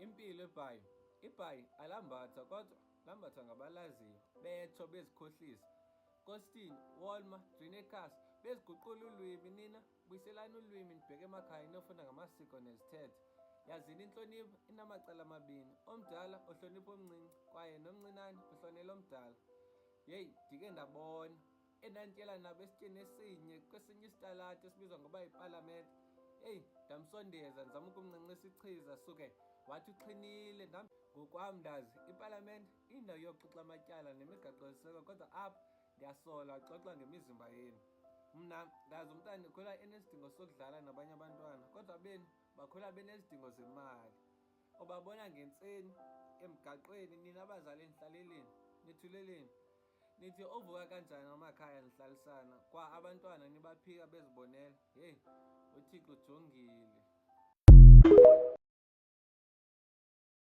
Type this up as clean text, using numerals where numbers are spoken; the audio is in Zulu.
Impilo eBhayi. IBhayi alambathwa kodwa lambathwa ngabalaziyo, betho bezikhohlisa. Costin, Walmer, Drinacus, beziguqula ulwimi nina, buyiselani ulwimi nibheke emakhaya niyofunda ngamasiko nezithethe. Yazini inhlonipho inamacala amabini, omdala ohlonipha omncinci, kwaye nomncinane uhlonela omdala. Yeyi, ndike ndabona endanitshela nabo esitsheni esinye kwesinye isitalati esibizwa ngoba yiPalamente. Eyi, ndamsondeza ndizama ukumncancisa ichiza suke wathi uxhinile. Ngokwami ndazi iPalamente indawo yokuxoxa amatyala nemigaqo-siseko, kodwa apha ndiyasola xoxa ngemizimba yenu. Mna ndazi umntana ukhula enesidingo sokudlala nabanye abantwana, kodwa benu bakhula benezidingo zemali. Ubabona ngentseni emgaqweni, nina abazali enihlaleleni, nithuleleni. Nithi ovuka kanjani emakhaya nihlalisana, kwa abantwana nibaphika bezibonela. Heyi, uThixo ujongile.